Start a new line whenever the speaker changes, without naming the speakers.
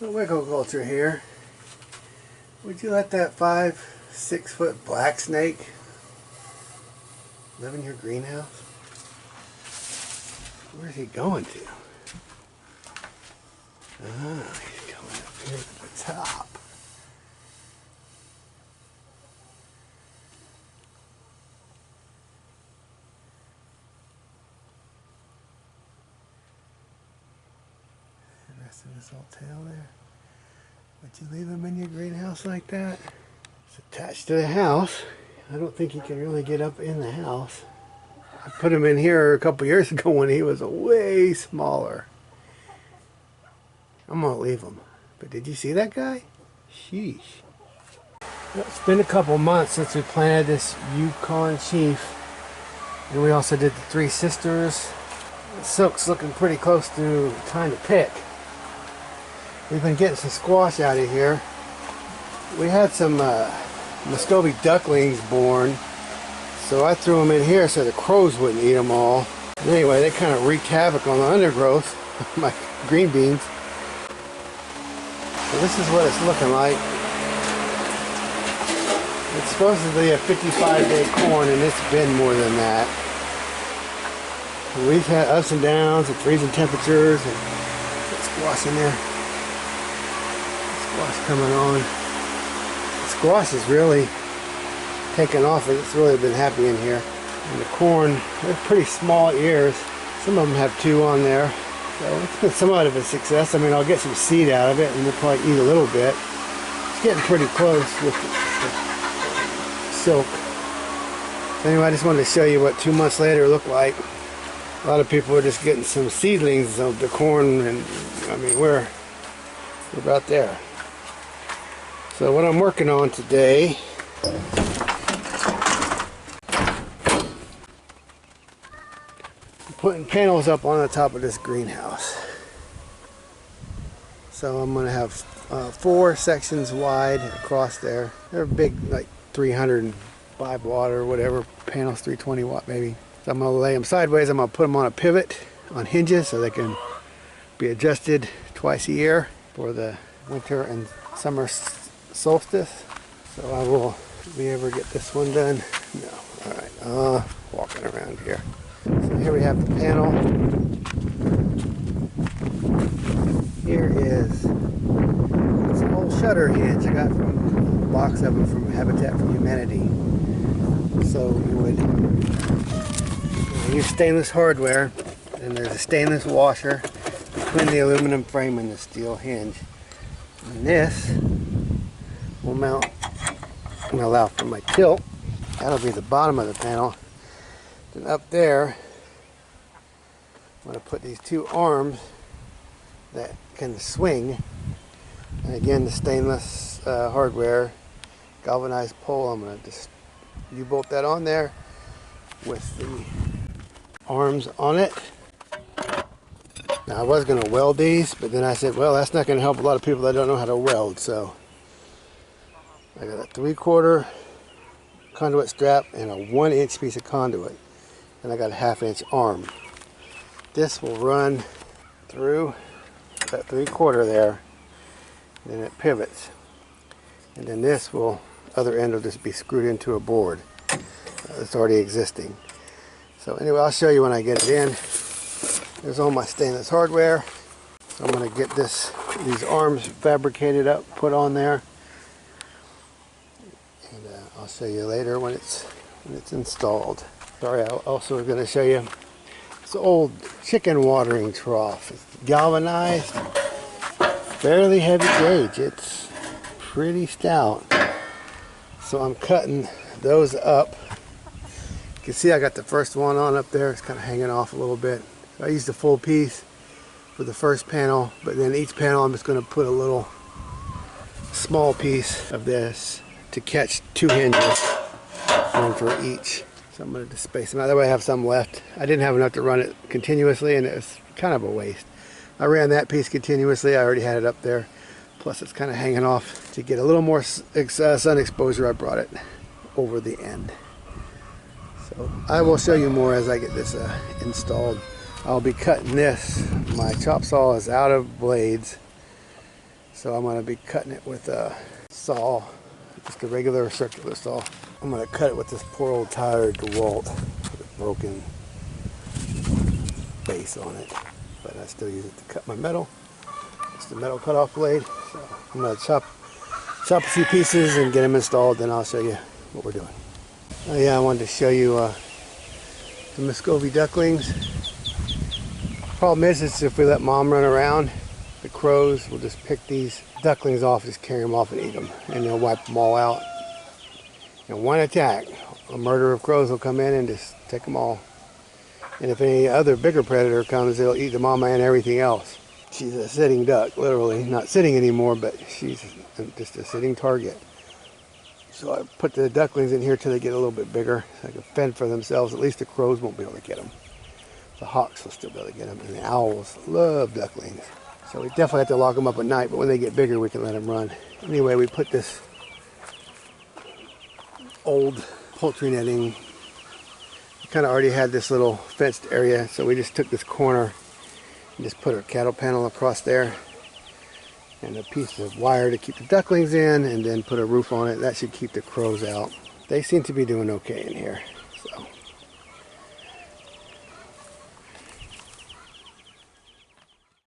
The wiggle culture here. Would you let that 5-6 foot black snake live in your greenhouse? Where's he going to? Ah, he's going up here to the top. Resting his little tail there. Would you leave him in your greenhouse like that? It's attached to the house. I don't think he can really get up in the house. I put him in here a couple years ago when he was way smaller. I'm gonna leave him. But did you see that guy? Sheesh. It's been a couple months since we planted this Yukon chief. And we also did the Three Sisters. The silk's looking pretty close to time to pick. We've been getting some squash out of here. We had some Muscovy ducklings born, so I threw them in here so the crows wouldn't eat them all. And anyway, they kind of wreaked havoc on the undergrowth of my green beans. So this is what it's looking like. It's supposedly a 55-day corn, and it's been more than that. We've had ups and downs and freezing temperatures, and squash in there. Squash coming on. The squash is really taken off. It's really been happy in here. And the corn, they're pretty small ears. Some of them have 2 on there. So it's been somewhat of a success. I mean, I'll get some seed out of it and they'll probably eat a little bit. It's getting pretty close with the silk. So anyway, I just wanted to show you what 2 months later looked like. A lot of people are just getting some seedlings of the corn, and I mean, we're about there. So what I'm working on today, I'm putting panels up on the top of this greenhouse. So I'm going to have 4 sections wide across there. They're big, like 305 watt or whatever, panels 320 watt maybe. So I'm going to lay them sideways. I'm going to put them on a pivot on hinges so they can be adjusted twice a year for the winter and summer solstice. So I will be able to get this one done. No. Alright, walking around here. So here we have the panel. Here is it's an old shutter hinge I got from a box of them from Habitat for Humanity. So you would use stainless hardware, and there's a stainless washer between the aluminum frame and the steel hinge. And this will mount and allow for my tilt. That'll be the bottom of the panel. Then up there, I'm going to put these 2 arms that can swing. And again, the stainless hardware galvanized pole. I'm going to just U-bolt that on there with the arms on it. Now I was going to weld these, but then I said, well, that's not going to help a lot of people that don't know how to weld. So I got a 3/4 conduit strap and a 1-inch piece of conduit, and I got a 1/2 inch arm. This will run through that 3/4 there, and then it pivots, and then this other end will just be screwed into a board that's already existing. So anyway, I'll show you when I get it in. There's all my stainless hardware. So I'm going to get these arms fabricated up, put on there, and I'll show you later when it's installed. Sorry, I also was going to show you this old chicken watering trough. It's galvanized, fairly heavy gauge. It's pretty stout. So I'm cutting those up. You can see I got the first one on up there. It's kind of hanging off a little bit. I used the full piece for the first panel, but then each panel I'm just going to put a little small piece of this to catch 2 hinges, one for each. So I'm going to just space them out. That way I have some left. I didn't have enough to run it continuously, and it was kind of a waste. I ran that piece continuously. I already had it up there. Plus it's kind of hanging off. To get a little more sun exposure, I brought it over the end. So I will show you more as I get this installed. I'll be cutting this. My chop saw is out of blades, So I'm going to be cutting it with a saw, just a regular circular saw. I'm going to cut it with this poor old tired DeWalt with a broken base on it. But I still use it to cut my metal. It's the metal cutoff blade. So I'm going to chop a few pieces and get them installed, then I'll show you what we're doing. Oh yeah, I wanted to show you the Muscovy ducklings. Problem is if we let mom run around, the crows will just pick these ducklings off, just carry them off and eat them, and they'll wipe them all out. In one attack, a murder of crows will come in and just take them all. And if any other bigger predator comes, they'll eat the mama and everything else. She's a sitting duck, literally. Not sitting anymore, but she's just a sitting target. So I put the ducklings in here till they get a little bit bigger, so they can fend for themselves. At least the crows won't be able to get them. The hawks will still be able to get them, and the owls love ducklings. So we definitely have to lock them up at night, but when they get bigger, we can let them run. Anyway, we put this old poultry netting. We kind of already had this little fenced area, so we just took this corner and just put our cattle panel across there and a piece of wire to keep the ducklings in, and then put a roof on it. That should keep the crows out. They seem to be doing okay in here.